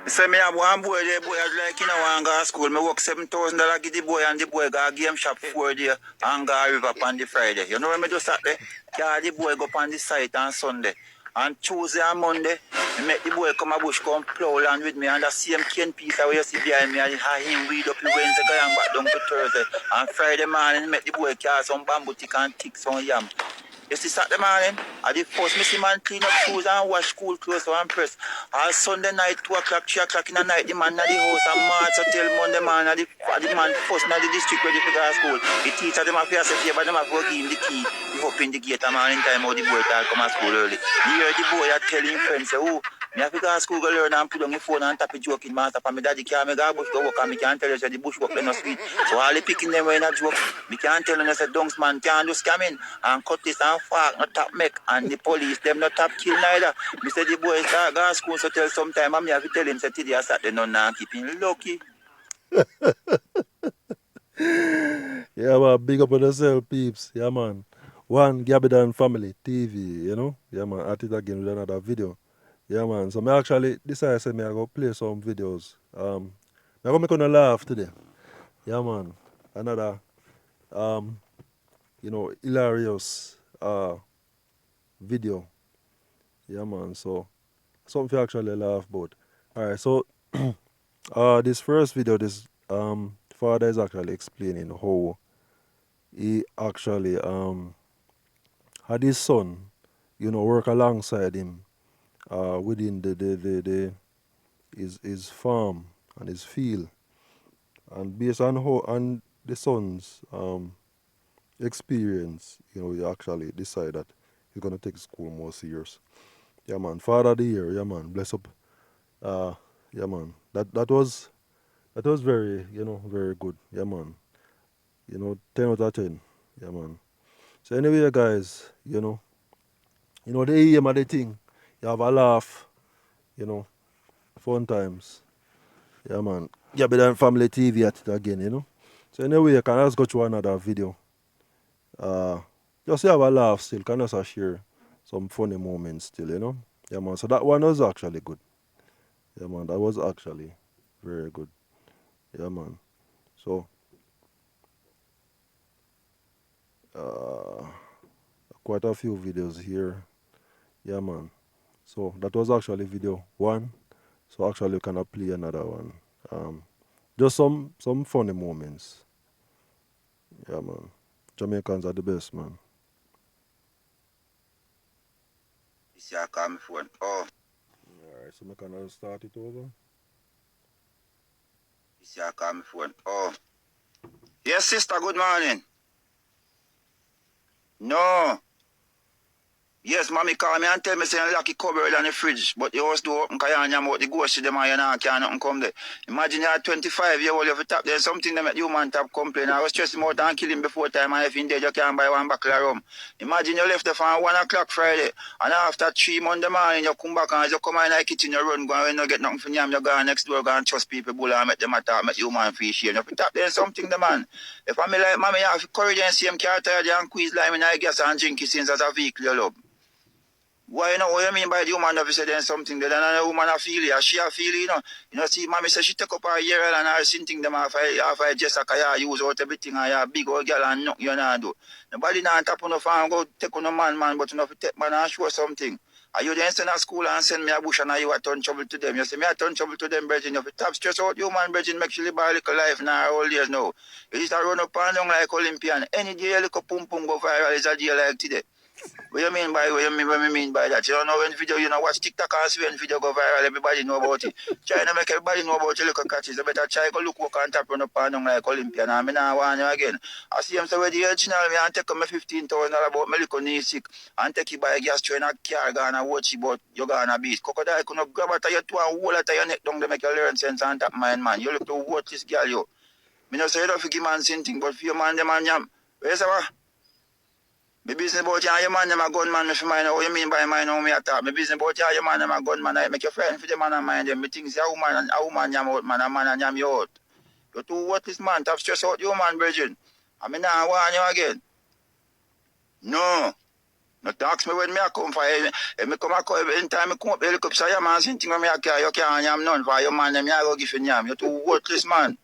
Say me have one boy, the boy had like, one go to school. Me work $7,000 give the boy and the boy go game shop 4 day and go river on the Friday. You know when me do Saturday? Carry the boy go on the site on Sunday. And Tuesday and Monday, I make the boy come a bush come plow land with me and the same cane piece where you see behind me and him weed up the Wednesday guy and back down to Thursday. And Friday morning, make the boy carry some bamboo tick and tick some yam. You see Saturday morning, I did first missy man clean up shoes and wash school clothes and press. All Sunday night, 2 o'clock, 3 o'clock in the night, the man at the house and march until Monday morning, the man first in the district ready to go to school. The teacher them have to say, but them have to give him the key. He open the gate and man in time how the boy come to school early. You hear the boy telling friends, say, oh, me have to go to school, go learn and put on the phone and tap it joking master. For me daddy can't make a bush go work and me can't tell you say the bush work no sweet. So all the picking them when a joke, me can't tell you say dunks man can't do scamming and cut this and fuck not tap make and the police them not tap kill neither. Me say the boy start go to school so tell sometime and me have to tell him say today I Saturday no nah keep him lucky. Yeah, man, big up on yourself, peeps. Yeah, man. One Gabidan Family TV, you know? Yeah, man, at it again with another video. Yeah, man. So, I actually decided to I go play some videos. I'm going to make you laugh today. Yeah, man. Another, hilarious video. Yeah, man. So, something to actually laugh about. Alright, so, this first video, this father is actually explaining how he actually had his son, work alongside him within his farm and his field, and based on how and the son's experience, he actually decided that he's gonna take school more serious. Yeah, man. Father of the year. Yeah, man. Bless up. Yeah, man. That was very very good. Yeah, man. 10 out of 10. Yeah, man. So anyway, guys, the aim of the thing, you have a laugh, fun times. Yeah, man. Yeah, but then family TV at it again. So anyway, you can just go to another video. Just have a laugh still, can just share some funny moments still. Yeah, man. So that one was actually good. Yeah, man. That was actually very good. Yeah, man. So, quite a few videos here. Yeah, man. So that was actually video 1. So actually we cannot play another one. Just some funny moments. Yeah, man. Jamaicans are the best, man. This year call me phone. Oh. Alright, so we can start it over. This year call me phone. Oh. Yes, sister, good morning. No. Yes, mommy call me and tell me say you lock the cupboard and the fridge, but the house door open because you out the ghost them and you can't nothing come there. Imagine you're 25-year-old, you have to tap there something that make you man tap complain. I was stressing out and kill him before time and if in there you can't buy one bottle of rum. Imagine you left there from 1 o'clock Friday and after 3 Monday morning you come back and as you come in the kitchen you run go and when you get nothing for yam you go next door go and trust people bull and make them attack, make you man feel shame. You have to tap there something the man. If I me like mommy you have to courage and see him car tired and squeeze lime in the gas and drink it since as a vehicle you love. Why you know what you mean by the woman if you say there's something there, and the woman a feel it, she a feel it, see, mommy say she take up her year and her thing them half I just like use out everything and you big old girl and nothing you not do. Nobody not tap on the farm go take on a man, but you know if you take man and show something. Are you then send a school and send me a bush and you a turn trouble to them? You say me a turn trouble to them, brethren. If you tap stress out you man, brethren, make sure you live a little life now all years now. You just run up and down like Olympian. Any day you look a pum go viral is a day like today. What you mean by that? You don't know when video, watch TikTok and see when video go viral, everybody know about it. Try to make everybody know about your little catches. You better try to look work and tap on up and down like Olympian. And I mean, I want you again. I see him say, where the original, me and take me $15,000 about my little knee sick and take you by a gas train and car gonna watch you, but you're gonna beat. Crocodile couldn't grab at your two and hold at your neck down to make you learn sense and tap mind, man. You look to watch this girl, you. Me no say you don't forgive man something, but for your man, the man, yam. Where's that? My business about you and your man, them a gunman, if you mind what you mean by mine, how me attack. My business about you and your man, them a gunman, I make your friend for the man and mind them. Me think say a woman yam out, man, a man and yam you out. You too worthless man, to have stress out you, man, brethren. I mean, now I want you again. No. Not ask me when me a come for if me come a come anytime me come up, look up say yeah man, same thing when me a care, you can't yam none for your man, them you go give him yam. You're too worthless man.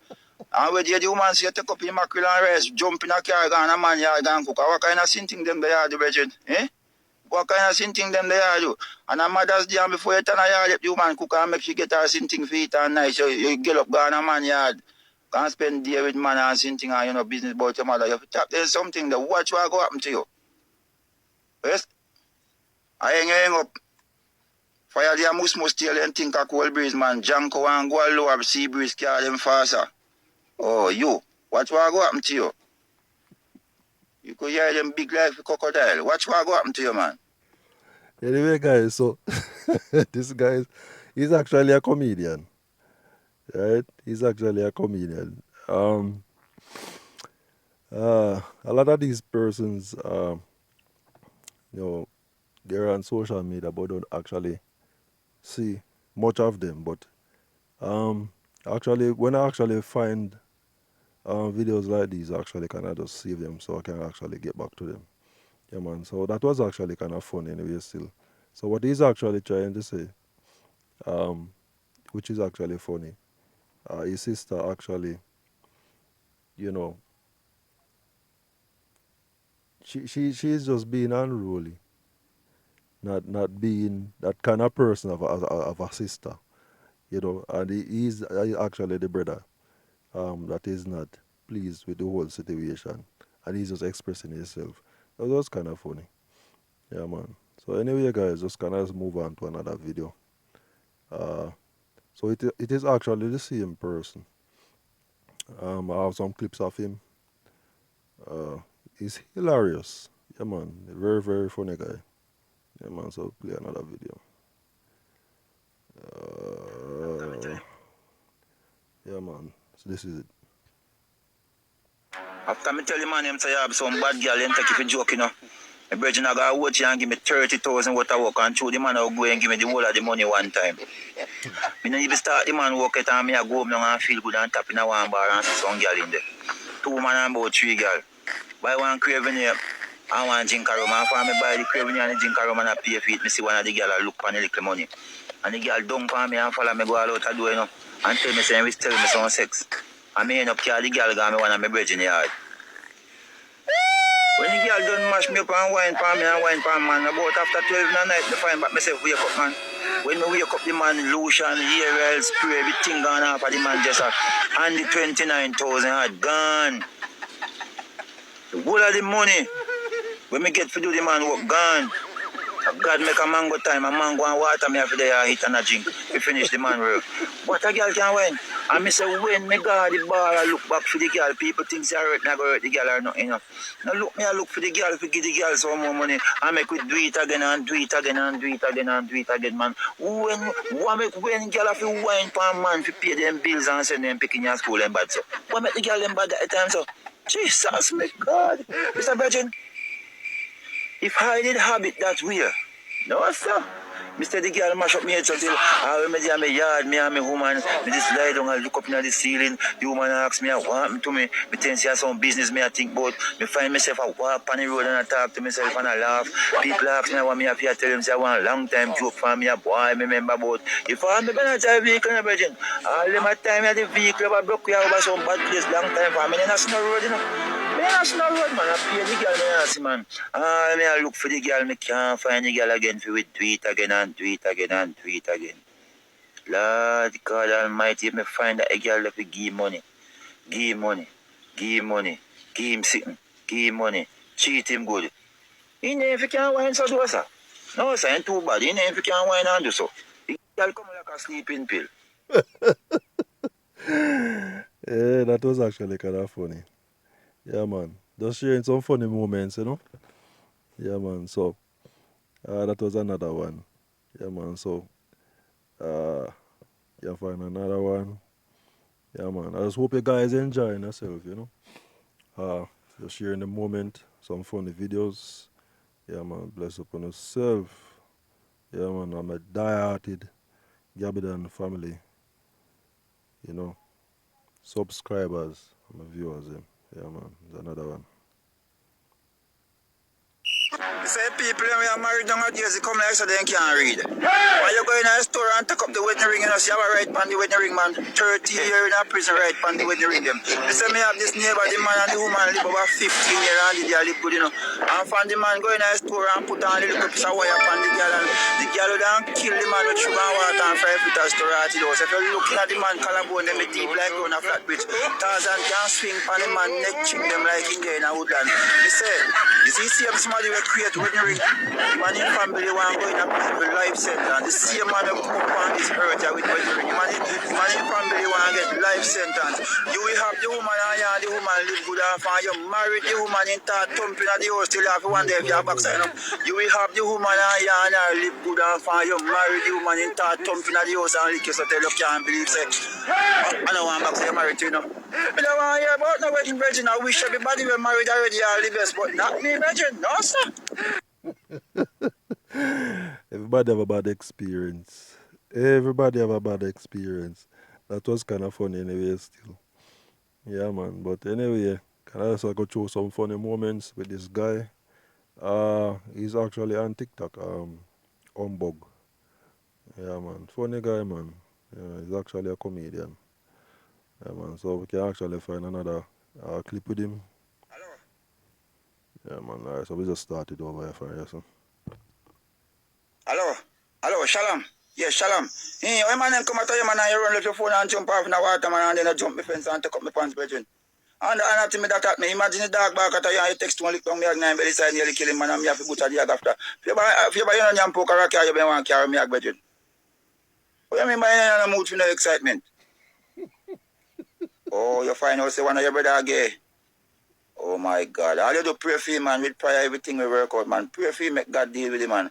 And when the woman say you take up your mackerel and rice, jump in a car, go and a man yard and cook. What kind of sin thing them they are do, Bridget? Eh? What kind of sin thing them they are do? And a mother's day before you turn a yard, the woman cook and make she get her sin thing for it and nice. You get up, go and a man yard. Can't spend day with man and sin thing and you know business about your mother. You have to tap there's something that watch what go happen to you. Yes? I hang up. Fire the must tell and think a cold breeze, man. Janko and go lower, sea breeze carry them faster. Oh, you. Watch what go happen to you. You could hear them big like a crocodile. Watch what go happen to you, man. Anyway, guys, so this guy, he's actually a comedian, right? He's actually a comedian. A lot of these persons, you know, they're on social media, but don't actually see much of them. But actually, when I actually find videos like these, I actually kind of just save them so I can actually get back to them. Yeah, man. So that was actually kind of fun anyway, still. So what he's actually trying to say, which is actually funny, his sister actually, you know, she's just being unruly, not being that kind of person of a sister, you know, and he's actually the brother that is not pleased with the whole situation, and he's just expressing himself. That was kind of funny. Yeah, man. So anyway, guys, just kind of move on to another video. So it is actually the same person. I have some clips of him. He's hilarious. Yeah, man. Very, very funny guy. Yeah, man. So play another video. Yeah, man. So this is it. After me tell you, man, him say you have some bad girl, you take it for joke, you know. My brother I got watch you and give me 30,000 worth of work and through the man I'll go and give me the whole of the money one time. Me don't even start the man work it and me I go up now and feel good and tap in a one bar and see some girl in there. 2 man and about 3 girl. Buy one craving here. I want drink a rum and for me buy the craving and the drink a rum and I pay for it. Me see one of the girl I look for the little money. And the girl dump on me and follow me go all out the door, you know. And tell me saying we tell me some sex. I may end up carry the girl got me one of my brethren in the yard. When the girl done mash me up and wine for me and wine for man, about after 12 in the night, I find back myself wake up, man. When I wake up, the man lotion, hair oil, spray, everything gone off of the man just and the 29,000 had gone. The whole of the money when me get to do the man work gone. God make a mango time, a mango and water me after there eat and a drink. We finish the man work. But a girl can win. And me say when me go the bar I look back for the girl, people think say I hurt, I go hurt the girl or nothing. Now look me I look for the girl to give the girl some more money. And make we do it again and do it again and do it again and do it again, man. When girl have to wine for man to pay them bills and send them picking your school and bad so. What make the girl them bad at the time so? Jesus my God. Mr. Virgin. If I did have it that way, no sir. Mr. The girl mash up me head so till I remember in my yard, me and my woman, me just lie down and look up in the ceiling. The woman asks me, what happened to me? Me think she has some business me I think about. Me find myself I walk on the road and I talk to myself and I laugh. People ask me what me have to tell them say I want a long time joke for me, a boy me remember about. If I'm gonna drive vehicle in a virgin, all the time I the vehicle I broke over some bad place long time for me, then I see no road, you know. Me not see no road, man. I pay the girl, me not see, man. Me I look for the girl, me can't find the girl again. For we do it again and do it again and do it again. Lord God Almighty, if me find that a girl that will give money, give money, give money, give him sitting, give him money, treat him good. He never if you can't wine so do sir. No, sir, ain't too bad. He never if you can't wine and do so. The girl come like a sleeping pill. Yeah, that was actually kind of funny. Yeah, man. Just sharing some funny moments, you know. Yeah, man. So that was another one. Yeah, man. So you find another one. Yeah, man. I just hope you guys enjoying yourself, you know. Just sharing the moment, some funny videos. Yeah, man. Bless upon yourself. Yeah, man. I'm a die-hearted Gabidan family. You know. Subscribers, my viewers. Yeah, man. There's another one. Say people when we are married nowadays, they come like so they can't read. When you go in a store and take up the wedding ring, you know, see you have a right on the wedding ring, man. 30 years in a prison, right on the wedding ring, them. They say me have this neighbor, the man and the woman live over 15 years and they live good, you know. And from the man go in a store and put on a little piece of wire upon the girl and the girl will then kill the man with sugar and water and fry foot as to rot it out. So if you're looking at the man collarbone, them deep like on a flat bridge. Tarzan can swing on the man neck, ching them like in there in a woodland. They say, you see somebody will create wedding ring. The man in family want go in a prison life sentence. The same man will come up on this earth with wedding ring. The man in family want get life sentence. You will have the woman and you and the woman live good and fine. You marry the woman in start thumping at the house till you have one day if you have backside. You will have the woman and you and her live good and fine. You marry the woman in start thumping at the house and lick you so tell you can't believe say. I don't want back to you married to you know. I don't want to hear about no wedding virgin. I wish everybody were married already all the best, but not me virgin. No sir. Everybody have a bad experience. Everybody have a bad experience. That was kind of funny anyway still. Yeah, man. But anyway, can I also go through some funny moments with this guy? He's actually on TikTok, Humbug. Yeah, man. Funny guy, man. Yeah, he's actually a comedian. Yeah, man. So we can actually find another clip with him. Hello. Yeah, man. Alright, so we just started over here for you, so. Hello, Shalom. Yes, Shalom. Hey, when man come at you, man, and you run with your phone and jump off in the water, man, and then you jump my fence and take up my pants, brethren. And to me that at me, imagine the dog back at you and you text one lick down me and belly side nearly kill him, man, and me have to butcher the dog after. If you buy you know yam poker rock, you better want to carry me, brethren. What do you mean by you in a mood for no excitement? Oh, you find out say one of your brother gay. Oh my God. All you do pray for him, man, with prayer, everything will work out, man. Pray for him, make God deal with him, man.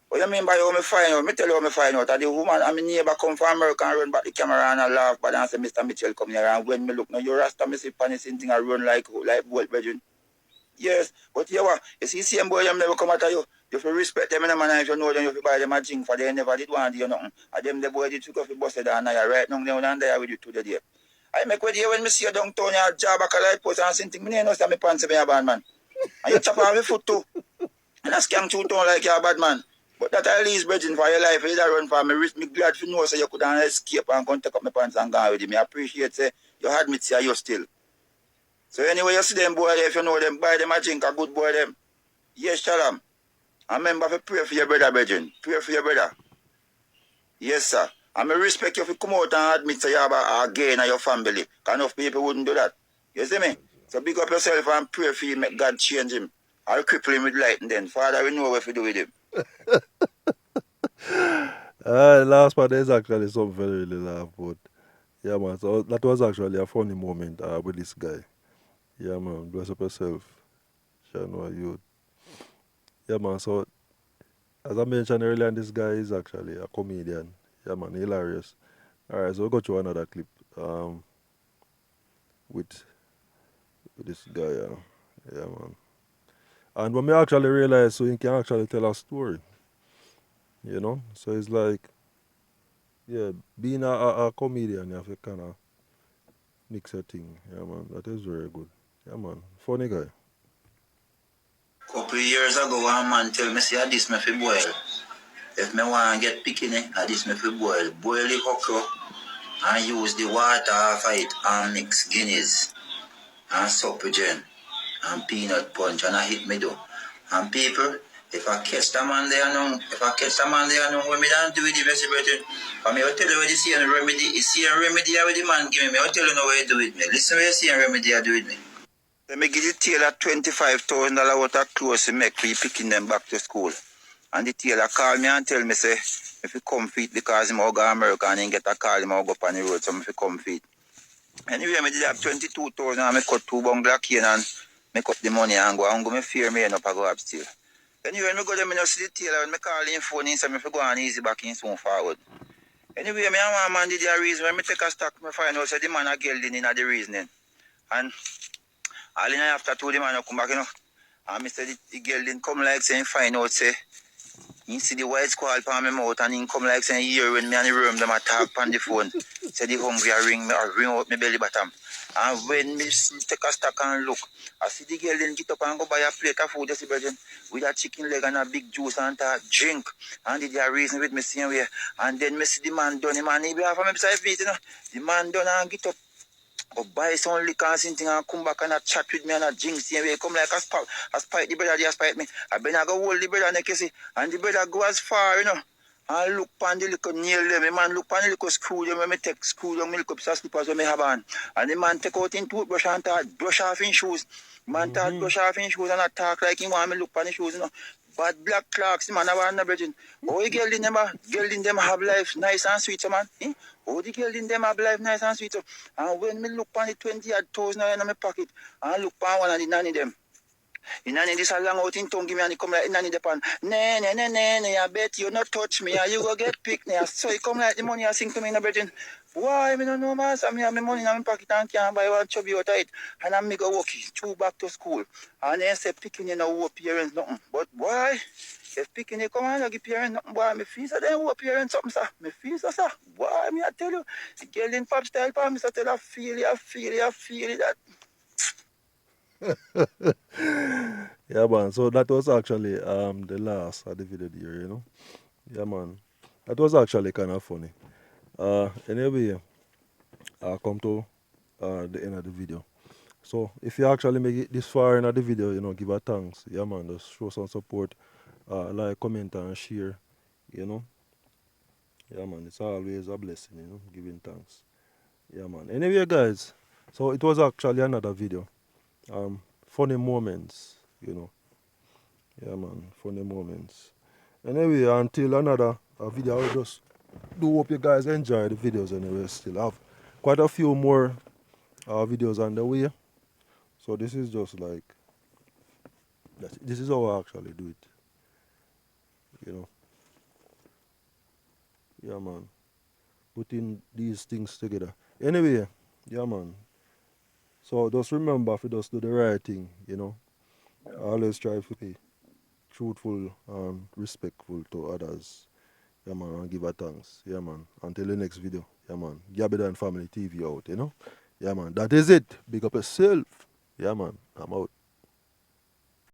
What you mean by how me find out? Me tell you how me find out. That the woman and my neighbor come from America and run back the camera and I laugh, but I say, Mr. Mitchell come here and when me look now, you rasta me see funny thing and run like bolt, brethren. Yes, but you what? You see same boy them never come at you. You have to respect them and man, if you know them, you have to buy them a drink for they never did want to do nothing. And them the boy did took off the bus and I right now down and there with you today. I make with you when me see you downtown your job back a light post and something, me know say me pants me a bad man. And you chop off your foot too. And I scam two tone like you're a bad man. But that at least bridging for your life, you don't run for me. Me glad to know so you could escape and come take up my pants and go with you. Me appreciate say you admit say you still. So anyway, you see them boy there, if you know them, buy them a drink, a good boy them. Yes, Shalom. And remember to pray for your brother, brethren. Pray for your brother. Yes, sir. And I respect you if you come out and admit say you have a gain in your family. Because enough people wouldn't do that. You see me? So big up yourself and pray for him, make God change him. I'll cripple him with light and then. Father, we know what to do with him. The last part is actually something I really laugh about. Yeah, man. So that was actually a funny moment with this guy. Yeah, man. Bless up yourself. Shanwa youth. Yeah, man. So, as I mentioned earlier, this guy is actually a comedian. Yeah, man. Hilarious. Alright, so we'll go to another clip with this guy. Yeah, man. And when me actually realize, so he can actually tell a story. You know? So it's like, yeah, being a comedian, you have to kind of mix a thing. Yeah, man. That is very good. Yeah, man. Funny guy. Couple of years ago, one man tell me, say, this me fi boil. If me want to get picking, this me fi boil. Boil the okra and use the water for it and mix guineas and supper gin and peanut punch and I hit me do. And people, if I catch the man there now, when me don't do with the messy brethren, for me, I'll tell you what the same remedy, the same remedy with the man give me, I'll tell you now what you do with me. Listen what the same remedy I do with me. Let me give the tailor $25,000 worth of clothes to make for you picking them back to school. And the tailor call me and tell me, say, if you come feet because him go to America and he get a call, him go up on the road, so if you come feet. Anyway, I did have 22,000 and I cut 2 bungalow cane and make up the money and go me fear me and up and go up still. Anyway, when I go there, I see the tailor, when I call him phone, he said, if you go on easy back in soon forward. Anyway, me and one man did the reason, when I take a stock, I find out, say the man a gelding in the reasoning. And all in after 2 the man come back, you know. And I said the girl didn't come like saying find out say He see the white squall from my mouth and he come like saying, here when me and the room them a talk on the phone. Say the hungry I ring me, I ring out my belly bottom. And when me take a stock and look, I see the girl then get up and go buy a plate of food, you see, brethren, with a chicken leg and a big juice and a drink. And did a reason with me same way. And then me see the man done, the man he be half of me beside me, you know. The man done and get up. Go buy some liquor and something and come back and a chat with me and a drink same way. Come like a spite the brother, they spite me. I been I go hold the brother neck, you see. And the brother go as far, you know. And look pan the little nail them. The man look pan the little screw them when me take screw them, me look up some slippers when me have on. And the man take out in toothbrush and start brush off in shoes. The man start brush off in shoes and I talk like him want me look pan the shoes, you know. Bad black clocks, the man I want no brethren. Oh, the girl in them have life nice and sweet, so man. Eh? Oh, the girl in them have life nice and sweet. So. And when me look on the 20,000 in my pocket, and look on one of the nanny them. The nanny this a long out in tongue, give me and he come like the nanny depan. Nay, I bet you not touch me, and you go get picked. So he come like the money I sing to me in the brethren. Why, me don't know, man. So me have my money in my pocket and can't buy one chubby out of it. And I me go walk two back to school. And then say picking in no parents nothing. But why? If picking they come and I give parents nothing, boy, me feel so then what parents something, sir. Me feel so, sir. Boy, me I tell you, the girl in pop style, pa, me so tell her, feel it, that. Yeah, man. So that was actually the last of the video there, you know. Yeah, man. That was actually kind of funny. Anyway, I come to the end of the video. So if you actually make it this far in the video, you know, give a thanks. Yeah, man. Just show some support. Like, comment, and share. You know. Yeah, man. It's always a blessing, you know, giving thanks. Yeah, man. Anyway, guys. So it was actually another video. Funny moments, you know. Yeah, man. Funny moments. Anyway, until another video, I just do hope you guys enjoy the videos anyway. Still have quite a few more videos on the way. So this is just like, this is how I actually do it. You know. Yeah, man. Putting these things together. Anyway, yeah, man. So just remember if you just do the right thing, you know. Always try to be truthful and respectful to others. Yeah, man, and give a thanks. Yeah, man. Until the next video. Yeah, man. Gabidan Family TV out, you know. Yeah, man. That is it. Big up yourself. Yeah, man. I'm out.